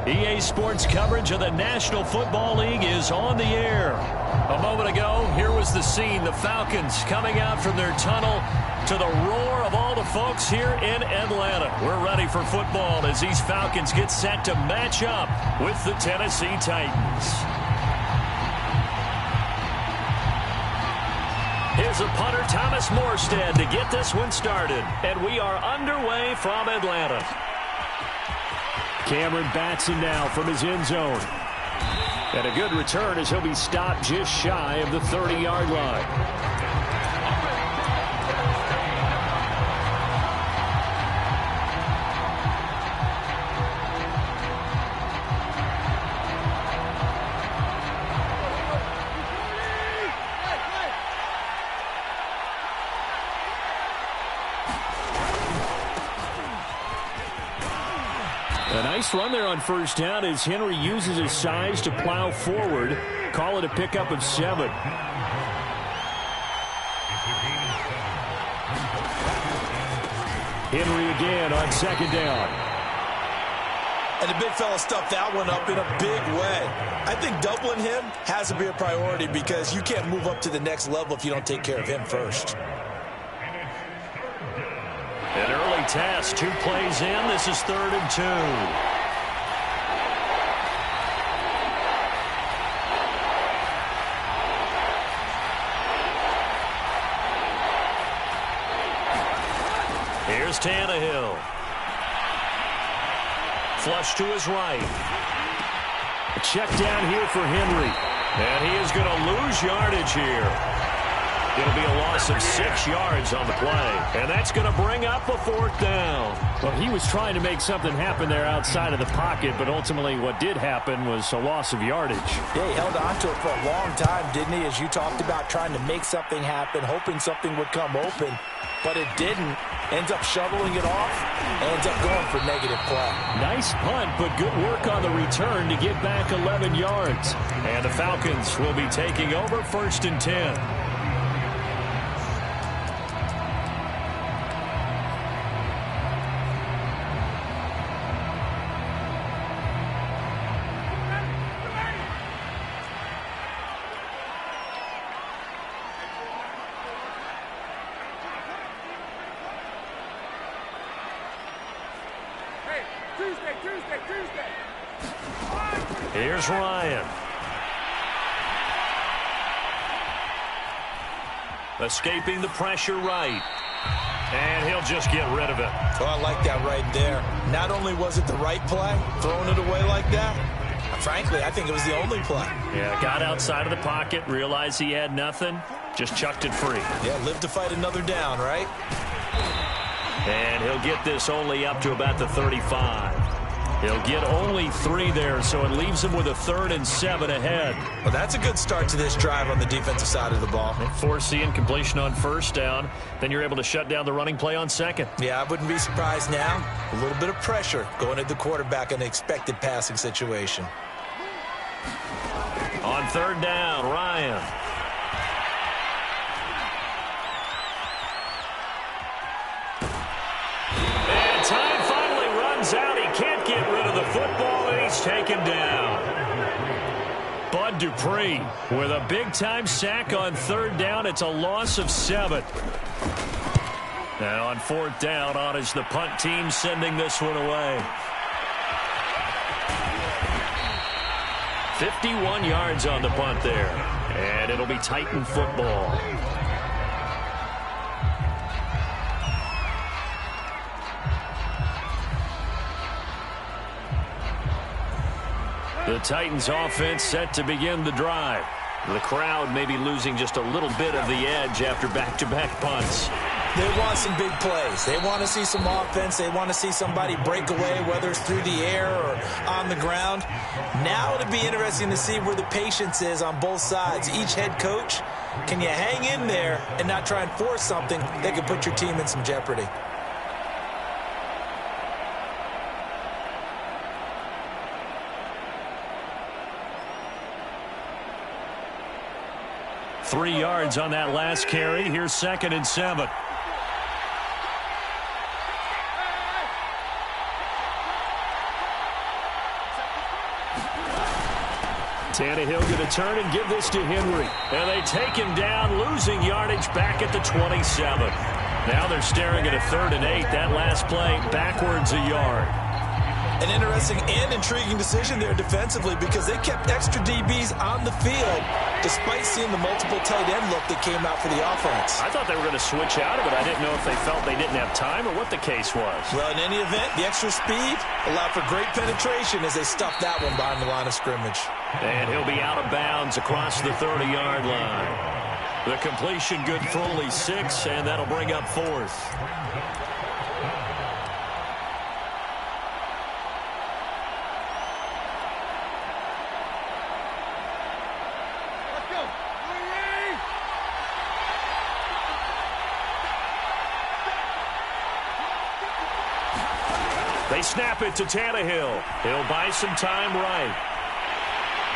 EA Sports coverage of the National Football League is on the air. A moment ago, here was the scene. The Falcons coming out from their tunnel to the roar of all the folks here in Atlanta. We're ready for football as these Falcons get set to match up with the Tennessee Titans. Here's a punter, Thomas Morstead, to get this one started. And we are underway from Atlanta. Cameron Batson now from his end zone. And a good return as he'll be stopped just shy of the 30-yard line. A nice run there on first down as Henry uses his size to plow forward. Call it a pickup of 7. Henry again on second down. And the big fella stuffed that one up in a big way. I think doubling him has to be a priority because you can't move up to the next level if you don't take care of him first. An early test, 2 plays in. This is 3rd and 2. Here's Tannehill. Flush to his right. A check down here for Henry. And he is going to lose yardage here. It'll be a loss of 6 yards on the play. And that's going to bring up a 4th down. Well, he was trying to make something happen there outside of the pocket, but ultimately what did happen was a loss of yardage. Yeah, he held on to it for a long time, didn't he? As you talked about trying to make something happen, hoping something would come open, but it didn't. Ends up shoveling it off, ends up going for negative play. Nice punt, but good work on the return to get back 11 yards. And the Falcons will be taking over 1st and 10. Here's Ryan. Escaping the pressure right. And he'll just get rid of it. Oh, I like that right there. Not only was it the right play, throwing it away like that, frankly, I think it was the only play. Yeah, got outside of the pocket, realized he had nothing, just chucked it free. Yeah, live to fight another down, right? And he'll get this only up to about the 35. He'll get only 3 there, so it leaves him with a 3rd and 7 ahead. Well, that's a good start to this drive on the defensive side of the ball. Forcing completion on 1st down. Then you're able to shut down the running play on 2nd. Yeah, I wouldn't be surprised now. A little bit of pressure going at the quarterback in an expected passing situation. On 3rd down, Ryan. And time finally runs out. He can't get rid of the football, and he's taken down. Bud Dupree with a big-time sack on 3rd down. It's a loss of 7. Now on 4th down, on is the punt team sending this one away. 51 yards on the punt there. And it'll be Titan football. The Titans offense set to begin the drive. The crowd may be losing just a little bit of the edge after back-to-back punts. They want some big plays. They want to see some offense. They want to see somebody break away, whether it's through the air or on the ground. Now it'll be interesting to see where the patience is on both sides. Each head coach, can you hang in there and not try and force something that could put your team in some jeopardy? Three yards on that last carry. Here's 2nd and 7. Tannehill going to turn and give this to Henry. And they take him down, losing yardage back at the 27. Now they're staring at a 3rd and 8. That last play backwards a yard. An interesting and intriguing decision there defensively because they kept extra DBs on the field despite seeing the multiple tight end look that came out for the offense. I thought they were going to switch out of it. I didn't know if they felt they didn't have time or what the case was. Well, in any event, the extra speed allowed for great penetration as they stuffed that one behind the line of scrimmage. And he'll be out of bounds across the 30-yard line. The completion good for only 6, and that'll bring up 4th. They snap it to Tannehill. He'll buy some time right.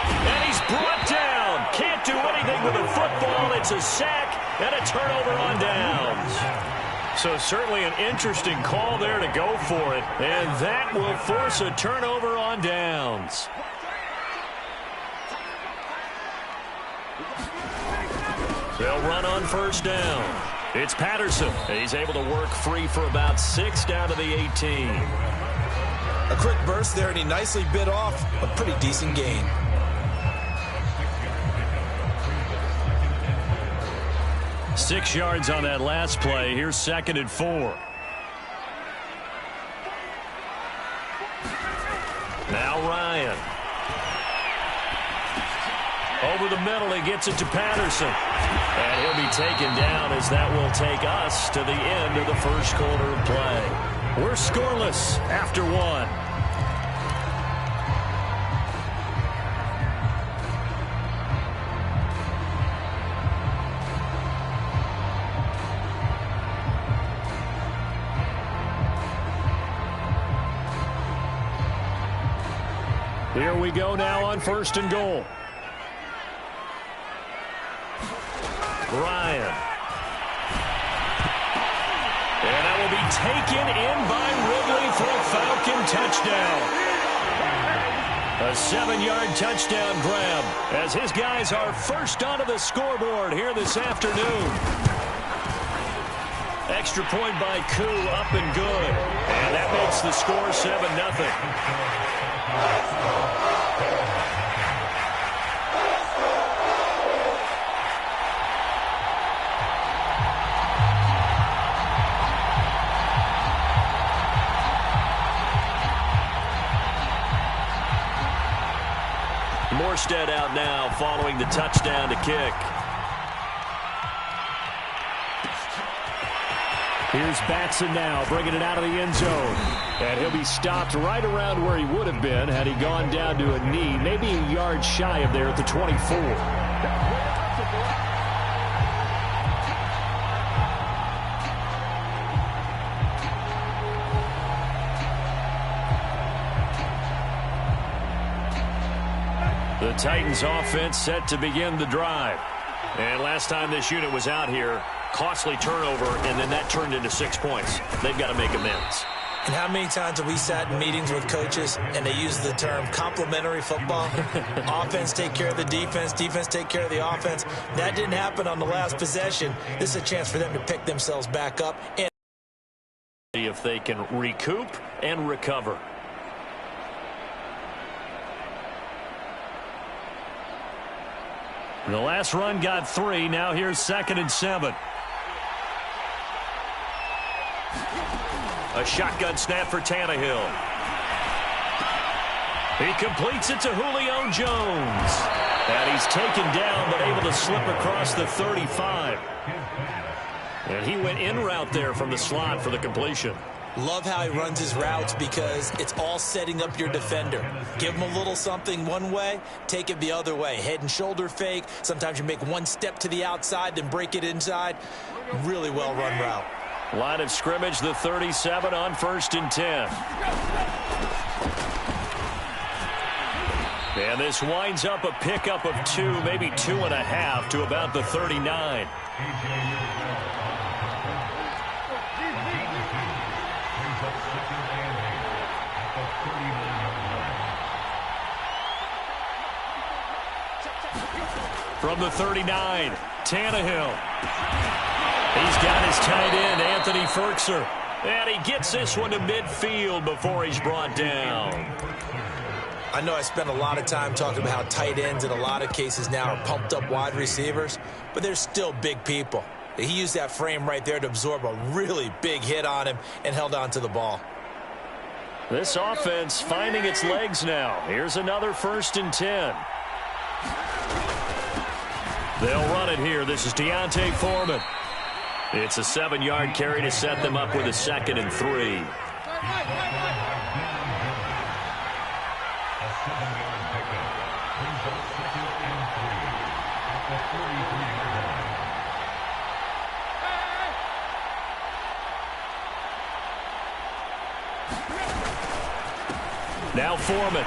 And he's brought down. Can't do anything with a football. It's a sack and a turnover on downs. So certainly an interesting call there to go for it. And that will force a turnover on downs. They'll run on 1st down. It's Patterson. He's able to work free for about 6 down to the 18. A quick burst there, and he nicely bit off a pretty decent gain. Six yards on that last play. Here's 2nd and 4. Now Ryan. Over the middle, he gets it to Patterson. And he'll be taken down as that will take us to the end of the 1st quarter of play. We're scoreless after 1. Here we go now on 1st and goal. Ryan. And that will be taken in by Ridley for a Falcon touchdown. A 7-yard touchdown grab as his guys are first onto the scoreboard here this afternoon. Extra point by Koo, up and good. And that makes the score 7-0. Morstead out now following the touchdown to kick. Here's Batson now bringing it out of the end zone. And he'll be stopped right around where he would have been had he gone down to a knee, maybe a yard shy of there at the 24. The Titans offense set to begin the drive. And last time this unit was out here, costly turnover, and then that turned into 6 points. They've got to make amends. And how many times have we sat in meetings with coaches and they use the term complementary football? Offense take care of the defense, defense take care of the offense. That didn't happen on the last possession. This is a chance for them to pick themselves back up and see if they can recoup and recover. The last run got 3. Now here's 2nd and 7. A shotgun snap for Tannehill. He completes it to Julio Jones. And he's taken down but able to slip across the 35. And he went in route there from the slot for the completion. Love how he runs his routes because it's all setting up your defender. Give him a little something one way, take it the other way. Head and shoulder fake. Sometimes you make one step to the outside, then break it inside. Really well run route. Line of scrimmage, the 37 on 1st and 10. And this winds up a pickup of 2, maybe 2.5 to about the 39. From the 39, Tannehill. He's got his tight end, Anthony Ferkser. And he gets this one to midfield before he's brought down. I know I spent a lot of time talking about how tight ends in a lot of cases now are pumped up wide receivers, but they're still big people. He used that frame right there to absorb a really big hit on him and held on to the ball. This offense finding its legs now. Here's another 1st and 10. They'll run it here. This is Deontay Foreman. It's a 7-yard carry to set them up with a 2nd and 3. Now Foreman.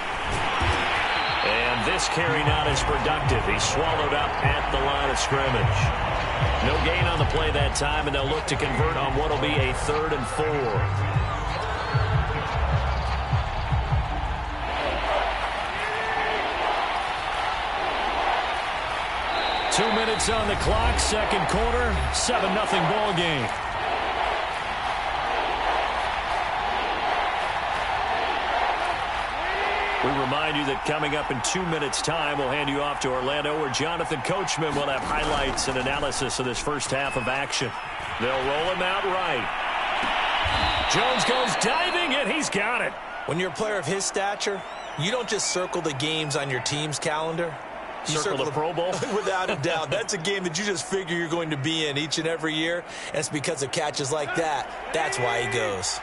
And this carry not as productive. He's swallowed up at the line of scrimmage. No gain on the play that time, and they'll look to convert on what will be a 3rd and 4. 2 minutes on the clock, 2nd quarter, 7-0 ball game. We remind you that coming up in 2 minutes' time, we'll hand you off to Orlando, where Jonathan Coachman will have highlights and analysis of this first half of action. They'll roll him out right. Jones goes diving, and he's got it. When you're a player of his stature, you don't just circle the games on your team's calendar. You circle the Pro Bowl? Without a doubt. That's a game that you just figure you're going to be in each and every year, and it's because of catches like that. That's why he goes.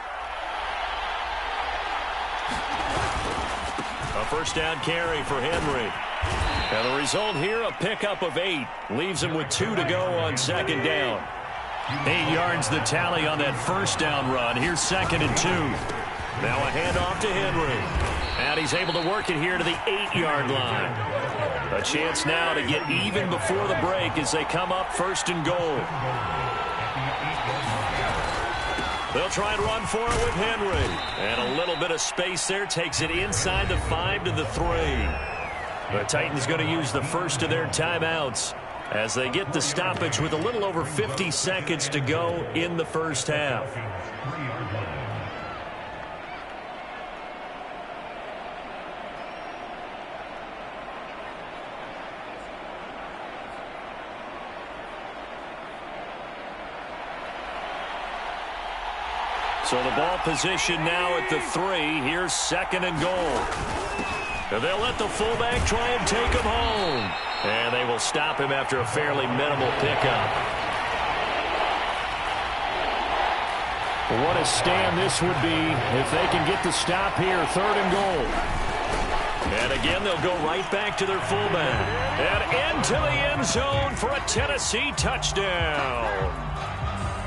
A 1st down carry for Henry. And the result here, a pickup of 8. Leaves him with 2 to go on 2nd down. 8 yards the tally on that 1st down run. Here's 2nd and 2. Now a handoff to Henry. And he's able to work it here to the 8-yard line. A chance now to get even before the break as they come up 1st and goal. They'll try and run for it with Henry. And a little bit of space there takes it inside the 5 to the 3. The Titans going to use the first of their timeouts as they get the stoppage with a little over 50 seconds to go in the first half. So the ball position now at the 3. Here's 2nd and goal. And they'll let the fullback try and take him home. And they will stop him after a fairly minimal pickup. What a stand this would be if they can get the stop here. 3rd and goal. And again, they'll go right back to their fullback. And into the end zone for a Tennessee touchdown.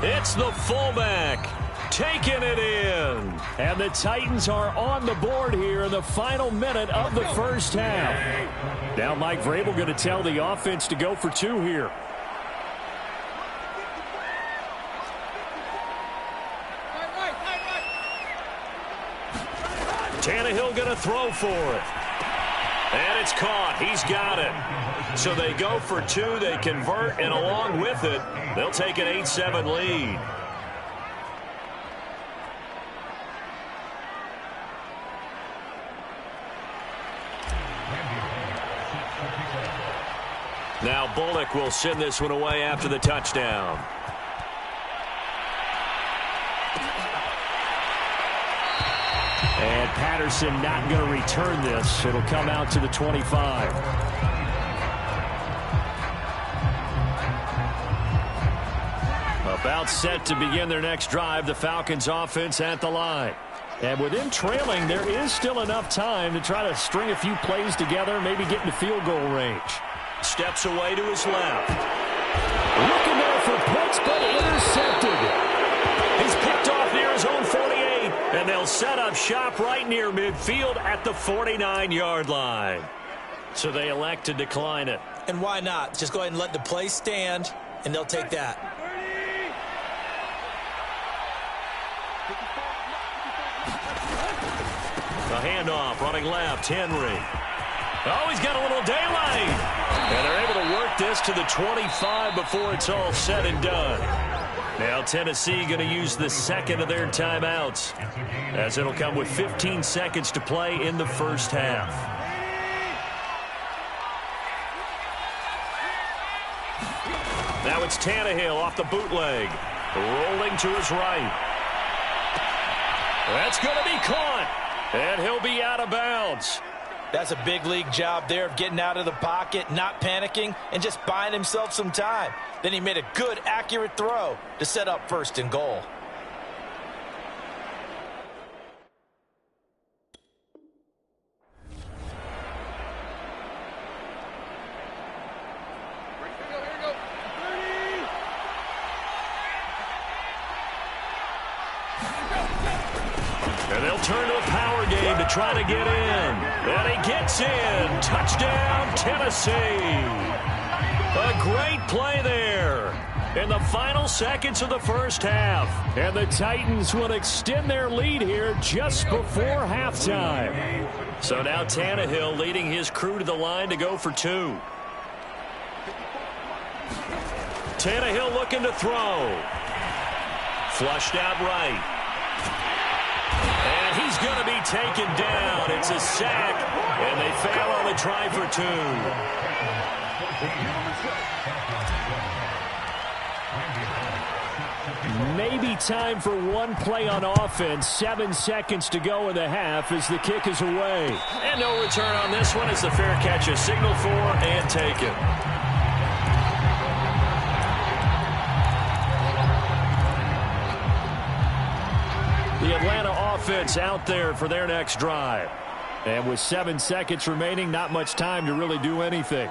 It's the fullback taking it in. And the Titans are on the board here in the final minute of the first half. Now Mike Vrabel going to tell the offense to go for 2 here. Tannehill going to throw for it. And it's caught. He's got it. So they go for 2. They convert, and along with it, they'll take an 8-7 lead. Now Bullock will send this one away after the touchdown. And Patterson not going to return this. It'll come out to the 25. About set to begin their next drive, the Falcons offense at the line. And with them trailing, there is still enough time to try to string a few plays together, maybe get into field goal range. Steps away to his left. Looking there for Pitts, but intercepted. He's picked off near his own 48, and they'll set up shop right near midfield at the 49-yard line. So they elect to decline it. And why not? Just go ahead and let the play stand, and they'll take that. The handoff, running left, Henry. Oh, he's got a little daylight. And they're able to work this to the 25 before it's all said and done. Now Tennessee going to use the second of their timeouts, as it'll come with 15 seconds to play in the first half. Now it's Tannehill off the bootleg, rolling to his right. That's going to be caught, and he'll be out of bounds. That's a big league job there of getting out of the pocket, not panicking, and just buying himself some time. Then he made a good, accurate throw to set up first and goal. And they'll turn to a power game to try to get in. And he gets in. Touchdown, Tennessee. A great play there in the final seconds of the first half. And the Titans will extend their lead here just before halftime. So now Tannehill leading his crew to the line to go for two. Tannehill looking to throw. Flushed out right. And he's going to be taken down. It's a sack, and they fail on the try for two. Maybe time for one play on offense. 7 seconds to go in the half as the kick is away. And no return on this one as the fair catch is signaled for and taken. The Atlanta offense out there for their next drive. And with 7 seconds remaining, not much time to really do anything.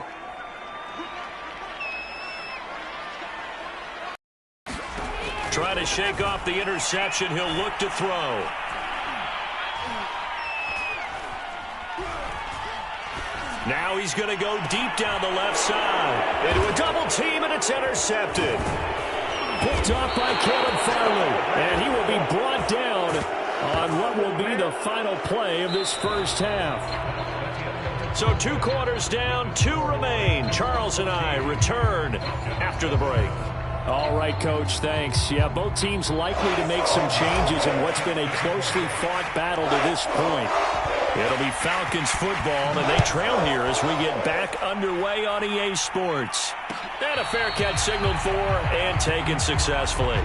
Trying to shake off the interception. He'll look to throw. Now he's going to go deep down the left side. Into a double team, and it's intercepted. Picked off by Caleb Farley. And he will be brought down on what will be the final play of this first half. So 2 quarters down, 2 remain. Charles and I return after the break. All right, Coach, thanks. Yeah, both teams likely to make some changes in what's been a closely fought battle to this point. It'll be Falcons football, and they trail here as we get back underway on EA Sports. And a fair catch signaled for and taken successfully.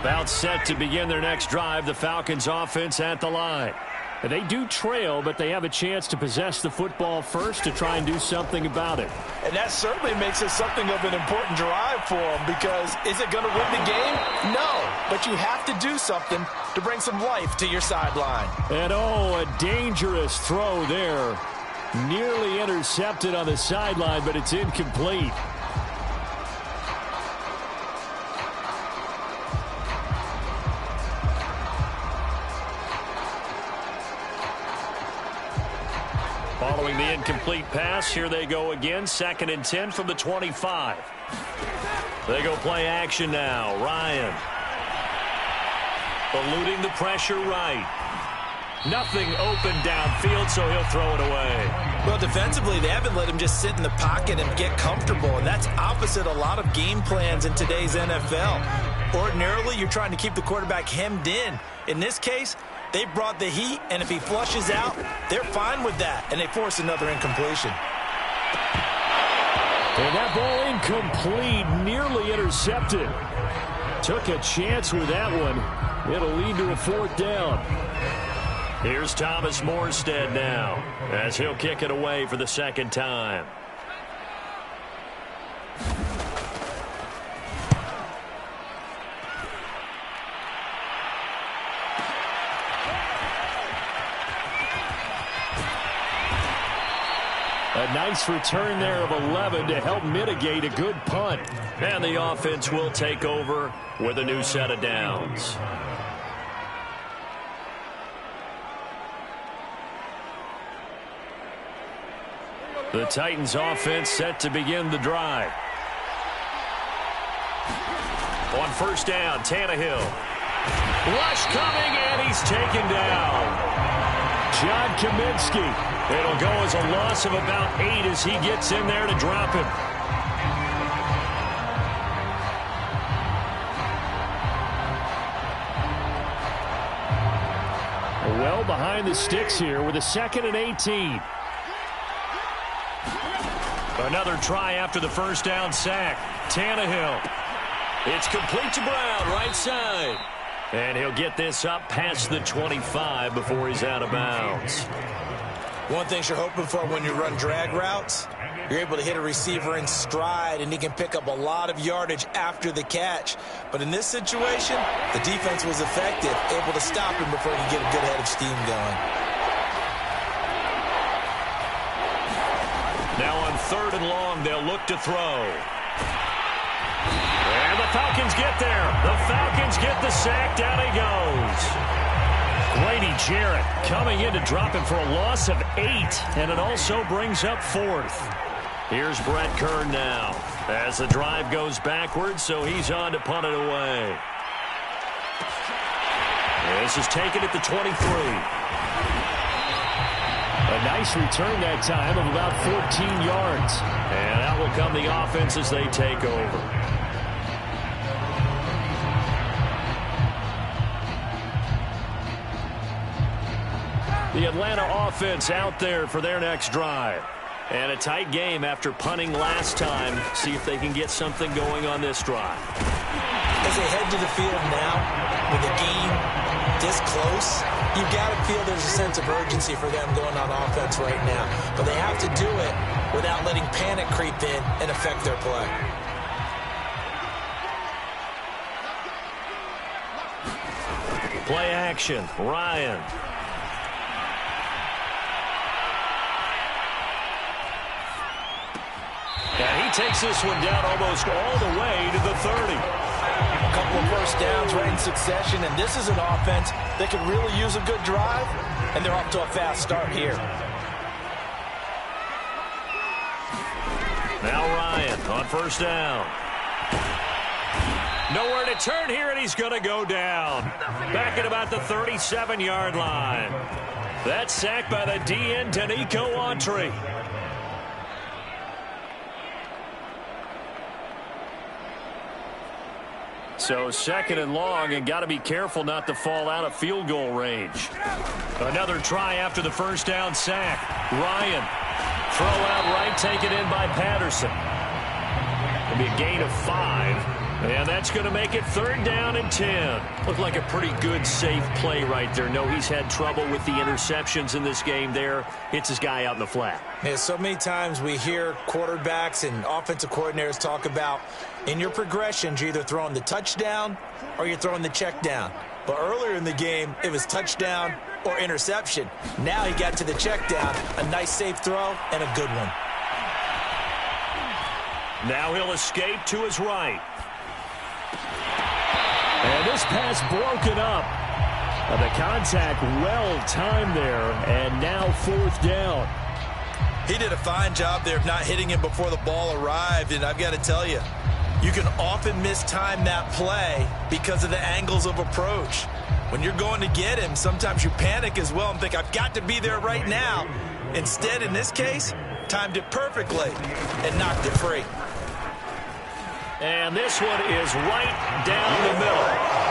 About set to begin their next drive, the Falcons offense at the line. They do trail, but they have a chance to possess the football first to try and do something about it. And that certainly makes it something of an important drive for them, because is it going to win the game? No, but you have to do something to bring some life to your sideline. And oh, a dangerous throw there. Nearly intercepted on the sideline, but it's incomplete. Following the incomplete pass, here they go again. 2nd and 10 from the 25. They go play action now. Ryan. Eluding the pressure right. Nothing open downfield, so he'll throw it away. Well, defensively, they haven't let him just sit in the pocket and get comfortable, and that's opposite a lot of game plans in today's NFL. Ordinarily, you're trying to keep the quarterback hemmed in. In this case, they brought the heat, and if he flushes out, they're fine with that, and they force another incompletion. And that ball incomplete, nearly intercepted. Took a chance with that one. It'll lead to a 4th down. Here's Thomas Morstead now, as he'll kick it away for the 2nd time. A nice return there of 11 to help mitigate a good punt. And the offense will take over with a new set of downs. The Titans offense set to begin the drive. On first down, Tannehill. Rush coming, and he's taken down. John Kaminsky. It'll go as a loss of about 8 as he gets in there to drop him. Well behind the sticks here with a 2nd and 18. Another try after the first down sack. Tannehill. It's complete to Brown, right side. And he'll get this up past the 25 before he's out of bounds. One thing you're hoping for when you run drag routes, you're able to hit a receiver in stride, and he can pick up a lot of yardage after the catch. But in this situation, the defense was effective, able to stop him before he could get a good head of steam going. Now on 3rd and long, they'll look to throw. And the Falcons get there. The Falcons get the sack. Down he goes. Grady Jarrett coming in to drop him for a loss of 8. And it also brings up 4th. Here's Brett Kern now as the drive goes backwards, so he's on to punt it away. This is taken at the 23. A nice return that time of about 14 yards. And out will come the offense as they take over. The Atlanta offense out there for their next drive. And a tight game after punting last time. See if they can get something going on this drive. As they head to the field now, with the game this close, you've got to feel there's a sense of urgency for them going on offense right now. But they have to do it without letting panic creep in and affect their play. Play action. Ryan. And he takes this one down almost all the way to the 30. A couple of first downs right in succession, and this is an offense that could really use a good drive, and they're off to a fast start here. Now Ryan on first down. Nowhere to turn here, and he's going to go down. Back at about the 37-yard line. That's sacked by the DN, Danico Autry. So 2nd and long, and got to be careful not to fall out of field goal range. Another try after the first down sack. Ryan, throw out right, taken in by Patterson. It'll be a gain of 5. And that's going to make it 3rd down and 10. Looked like a pretty good, safe play right there. No, he's had trouble with the interceptions in this game there. Hits his guy out in the flat. Yeah, so many times we hear quarterbacks and offensive coordinators talk about in your progressions, you're either throwing the touchdown or you're throwing the check down. But earlier in the game, it was touchdown or interception. Now he got to the check down, a nice safe throw and a good one. Now he'll escape to his right. And this pass broken up. The contact well timed there, and now 4th down. He did a fine job there of not hitting him before the ball arrived, and I've got to tell you, you can often mistime that play because of the angles of approach. When you're going to get him, sometimes you panic as well and think, I've got to be there right now. Instead, in this case, timed it perfectly and knocked it free. And this one is right down the middle.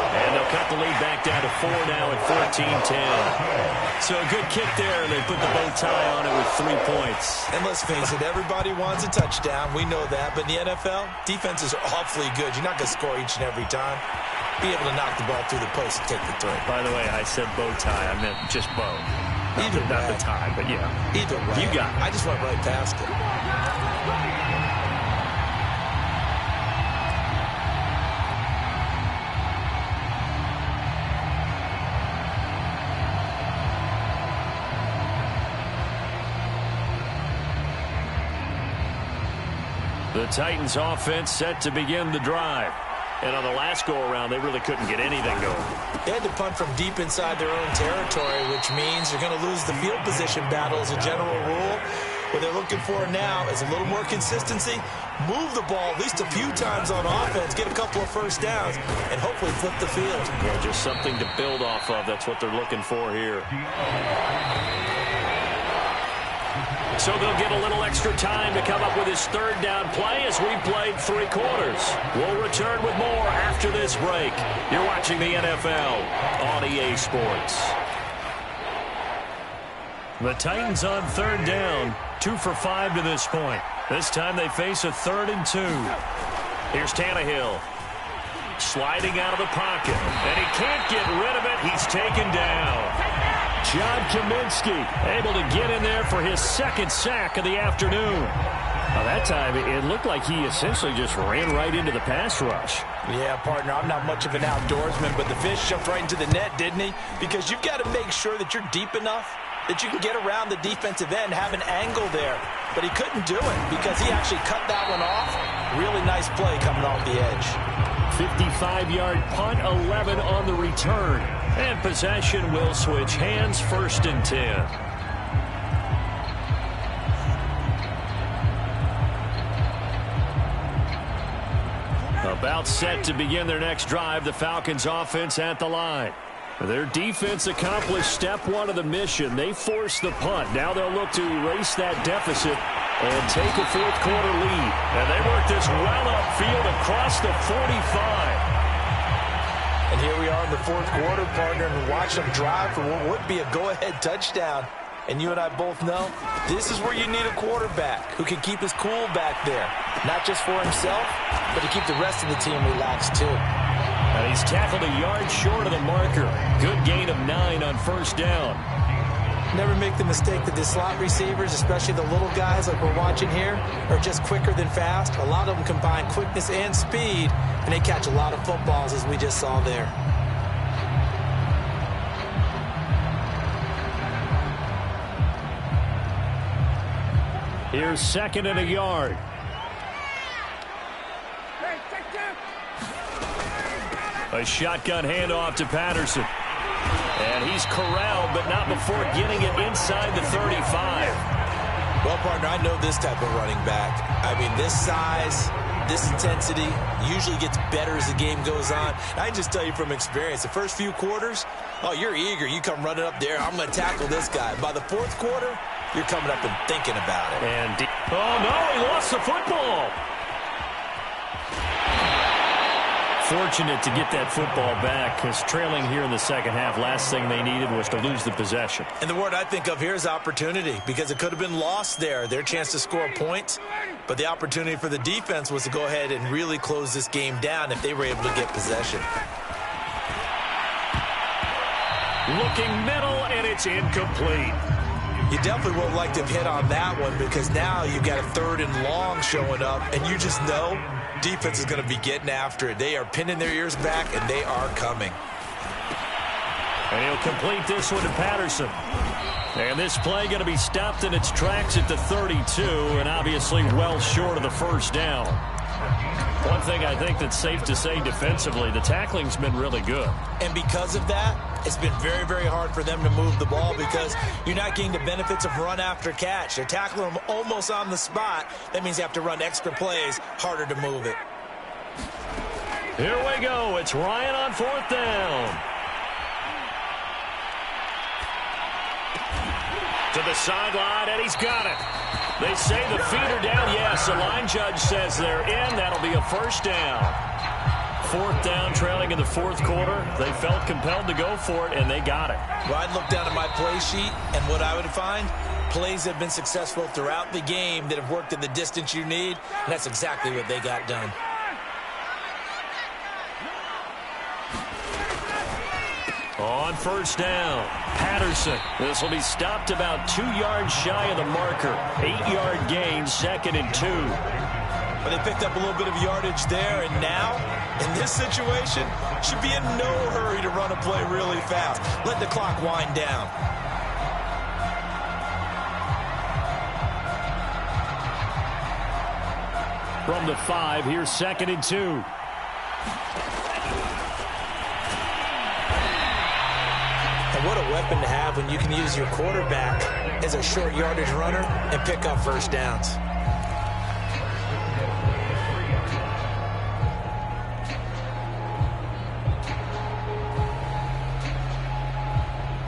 And they'll cut the lead back down to 4 now at 14-10. So a good kick there, and they put the bow tie on it with 3 points. And let's face it, everybody wants a touchdown. We know that. But in the NFL, defenses are awfully good. You're not going to score each and every time. Be able to knock the ball through the post and take the throw. By the way, I said bow tie. I meant just bow. Not the tie, but yeah. Either way. You got it. I just went right past it. The Titans offense set to begin the drive. And on the last go-around, they really couldn't get anything going. They had to punt from deep inside their own territory, which means you're going to lose the field position battle as a general rule. What they're looking for now is a little more consistency, move the ball at least a few times on offense, get a couple of first downs, and hopefully flip the field. Yeah, just something to build off of. That's what they're looking for here. So they'll get a little extra time to come up with his third down play as we played 3 quarters. We'll return with more after this break. You're watching the NFL on EA Sports. The Titans on third down, 2 for 5 to this point. This time they face a 3rd and 2. Here's Tannehill. Sliding out of the pocket, and he can't get rid of it. He's taken down. John Kaminsky able to get in there for his 2nd sack of the afternoon. Now that time, it looked like he essentially just ran right into the pass rush. Yeah, partner, I'm not much of an outdoorsman, but the fish jumped right into the net, didn't he? Because you've got to make sure that you're deep enough that you can get around the defensive end, have an angle there. But he couldn't do it because he actually cut that one off. Really nice play coming off the edge. 55-yard punt, 11 on the return. And possession will switch hands, 1st and 10. About set to begin their next drive, the Falcons offense at the line. Their defense accomplished step 1 of the mission. They forced the punt. Now they'll look to erase that deficit and take a 4th quarter lead. And they work this well upfield across the 45. And here we are in the 4th quarter, partner, and watch them drive for what would be a go-ahead touchdown. And you and I both know this is where you need a quarterback who can keep his cool back there. Not just for himself, but to keep the rest of the team relaxed too. And he's tackled a yard short of the marker. Good gain of 9 on 1st down. Never make the mistake that the slot receivers, especially the little guys like we're watching here, are just quicker than fast. A lot of them combine quickness and speed, and they catch a lot of footballs, as we just saw there. Here's 2nd and a yard. A shotgun handoff to Patterson. And he's corralled, but not before getting it inside the 35. Well, partner, I know this type of running back. I mean, this size, this intensity usually gets better as the game goes on. I can just tell you from experience, the first few quarters, oh, you're eager. You come running up there, I'm going to tackle this guy. By the 4th quarter, you're coming up and thinking about it. And oh, no, he lost the football. Fortunate to get that football back, because trailing here in the 2nd half, last thing they needed was to lose the possession. And the word I think of here is opportunity, because it could have been lost there, their chance to score points. But the opportunity for the defense was to go ahead and really close this game down if they were able to get possession. Looking middle, and it's incomplete. You definitely would like to have hit on that one, because now you've got a 3rd and long showing up, and you just know defense is going to be getting after it. They are pinning their ears back, and they are coming. And he'll complete this one to Patterson. And this play going to be stopped in its tracks at the 32, and obviously well short of the 1st down. One thing I think that's safe to say defensively, the tackling's been really good. And because of that, it's been very, very hard for them to move the ball, because you're not getting the benefits of run after catch. They're tackling them almost on the spot. That means you have to run extra plays, harder to move it. Here we go. It's Ryan on 4th down. To the sideline, and he's got it. They say the feet are down. Yes, the line judge says they're in. That'll be a 1st down. 4th down, trailing in the 4th quarter. They felt compelled to go for it, and they got it. Well, I'd look down at my play sheet, and what I would find, plays that have been successful throughout the game that have worked in the distance you need, and that's exactly what they got done. On 1st down, Patterson. This will be stopped about 2 yards shy of the marker. 8-yard gain, 2nd and 2. But they picked up a little bit of yardage there, and now, in this situation, should be in no hurry to run a play really fast. Let the clock wind down. From the 5, here's 2nd and 2. And what a weapon weapon to have when you can use your quarterback as a short yardage runner and pick up first downs.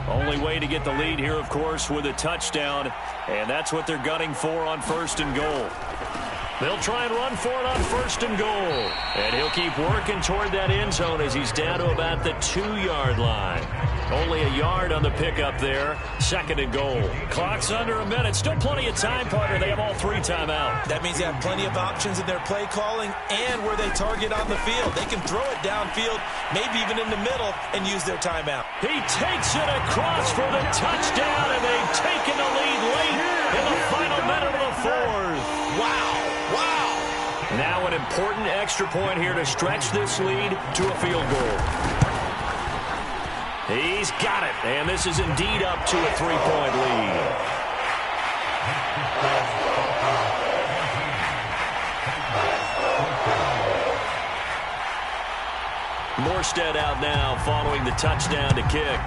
Only way to get the lead here, of course, with a touchdown, and that's what they're gunning for on 1st and goal. They'll try and run for it on 1st and goal, and he'll keep working toward that end zone as he's down to about the 2-yard line. Only a yard on the pickup there. 2nd and goal. Clock's under a minute. Still plenty of time, partner. They have all 3 timeouts. That means they have plenty of options in their play calling and where they target on the field. They can throw it downfield, maybe even in the middle, and use their timeout. He takes it across for the touchdown, and they've taken the lead late in the final minute of the 4th. Wow. Wow. Now an important extra point here to stretch this lead to a field goal. He's got it, and this is indeed up to a 3-point lead. Morstead out now following the touchdown to kick.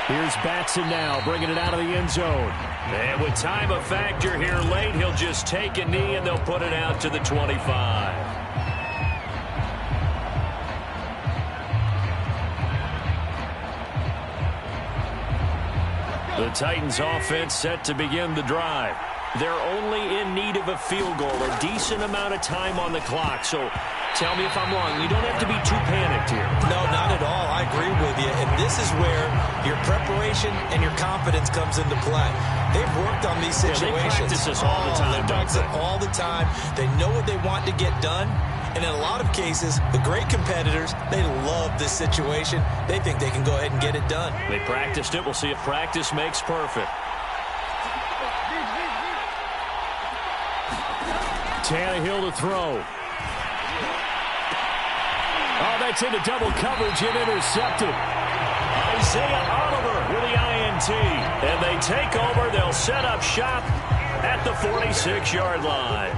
Here's Batson now, bringing it out of the end zone. And with time a factor here late, he'll just take a knee and they'll put it out to the 25. The Titans offense set to begin the drive. They're only in need of a field goal, a decent amount of time on the clock. So tell me if I'm wrong. You don't have to be too panicked here. No, not at all. I agree with you. And this is where your preparation and your confidence comes into play. They've worked on these situations. Yeah, they practice this all the time. They practice it all the time. They know what they want to get done. And in a lot of cases, the great competitors, they love this situation. They think they can go ahead and get it done. They practiced it. We'll see if practice makes perfect. Tannehill to throw. Oh, that's into double coverage and intercepted. Isaiah Oliver with the INT. And they take over. They'll set up shop at the 46-yard line.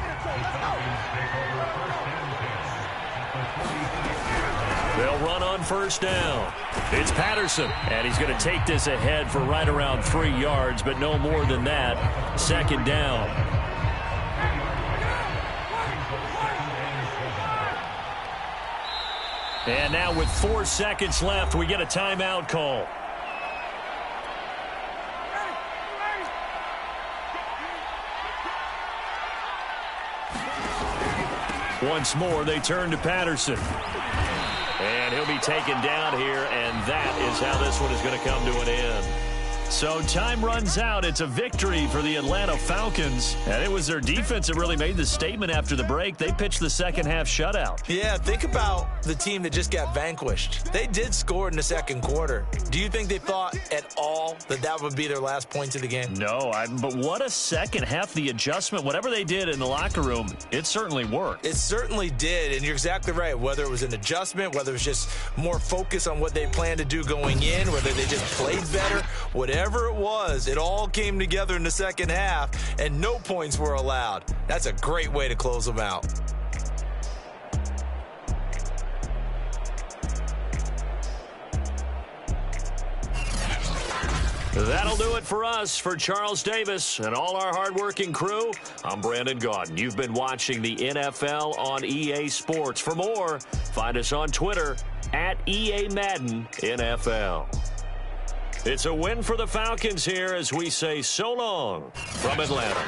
They'll run on 1st down. It's Patterson, and he's going to take this ahead for right around 3 yards, but no more than that. 2nd down. And now with 4 seconds left, we get a timeout call. Once more, they turn to Patterson. And he'll be taken down here, and that is how this one is going to come to an end. So time runs out. It's a victory for the Atlanta Falcons. And it was their defense that really made the statement after the break. They pitched the second-half shutout. Yeah, think about the team that just got vanquished. They did score in the 2nd quarter. Do you think they thought at all that that would be their last points of the game? No, but what a second half. The adjustment, whatever they did in the locker room, it certainly worked. It certainly did, and you're exactly right. Whether it was an adjustment, whether it was just more focus on what they planned to do going in, whether they just played better, whatever it was, it all came together in the 2nd half, and no points were allowed. That's a great way to close them out. That'll do it for us. For Charles Davis and all our hardworking crew, I'm Brandon Gaudin. You've been watching the NFL on EA Sports. For more, find us on Twitter at EA Madden NFL. It's a win for the Falcons here as we say so long from Atlanta.